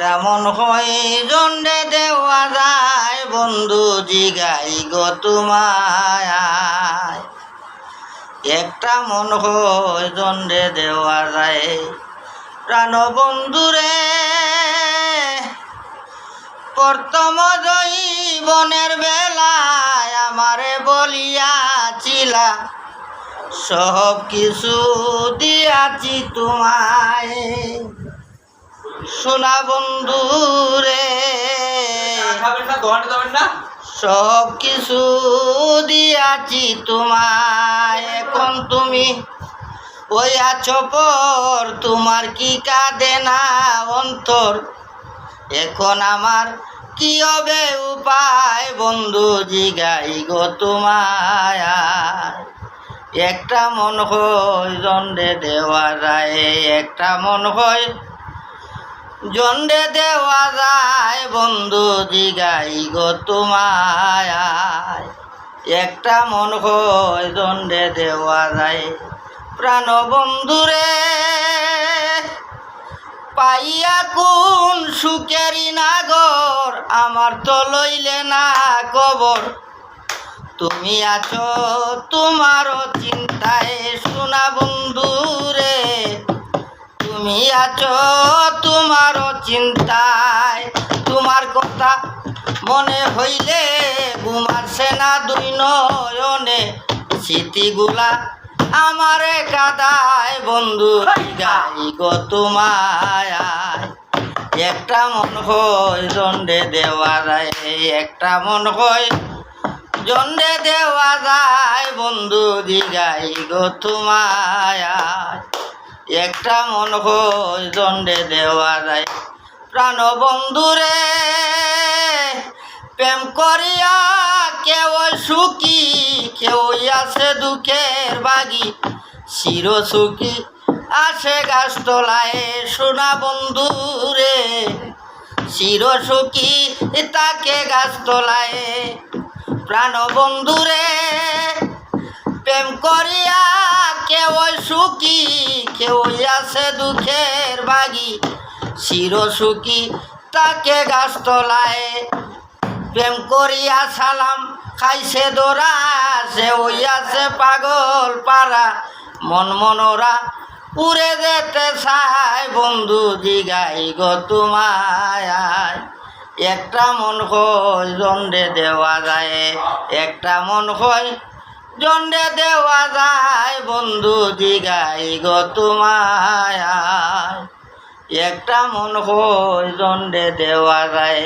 একটা মন হয় জন্ডে দেওয়া যায় বন্ধু জিগাই গো তোমায়। একটা মন হয় জন্ডে দেওয়া যায় প্রাণ বন্ধুরে প্রথম জীবনের বেলায় আমারে বলিয়াছিলা সব কিছু দিয়াছি তোমায়। সোনা বন্ধুরে সব কিছু দিয়াছি তোমায়। এখন তুমি ওই আছো পর, তোমার কি কাঁদে না অন্তর? এখন আমার কি হবে উপায় বন্ধু জিগাই গো তোমায়। একটা মন হয় জন্ডে দেওয়া যায়, একটা মন হয় জন্ডে দেওয়া যায় বন্ধু জিগাই গো তোমায়। একটা মন হয় জন্ডে দেওয়া যায় প্রাণ বন্ধুরে পাইয়া কোন সুখেরই নাগর, আমার তো লইলে না কবর। তুমি আছো তোমারও চিন্তায় সোনা বন্ধুরে, তুমি আছো তোমারও চিন্তায়। তোমার কথা মনে হইলে ঘুমাচ্ছে না দুই নয়নে, স্মৃতিগুলা আমারে কাদায় বন্ধু গাই গো তোমায়। একটা মন হয় জন্ডে দেওয়া যায়, একটা মন হয় জন্ডে দেওয়া যায় বন্ধু জিগাই গো তোমায়। একটা মন হয় জন্ডে দেওয়া যায় প্রাণ বন্ধুরে প্রেম করিয়া কেউ সুখী কেউ আছে দুঃখের বাগি, চির সুখী আসে গাছতলায় সোনা বন্ধুরে, চির সুখী তাকে গাছতলায়। প্রাণ বন্ধুরে প্রেম করিয়া কেউ সুখী কেউ আছে দুঃখের বাগি, চির সুখী তাকে গাছতলায়। প্রেম করিয়া সালাম খাইছে দোরা, সে হইয়াছে পাগল পারা, মন মনোরা উড়ে যেতে চায় বন্ধু জিগাই গো তোমায়। একটা মন হয় জন্ডে দেওয়া যায়, একটা মন হয় জন্ডে দেওয়া যায় বন্ধু জিগাই গো তোমায়। একটা মন হয় জন্ডে দেওয়া যায়।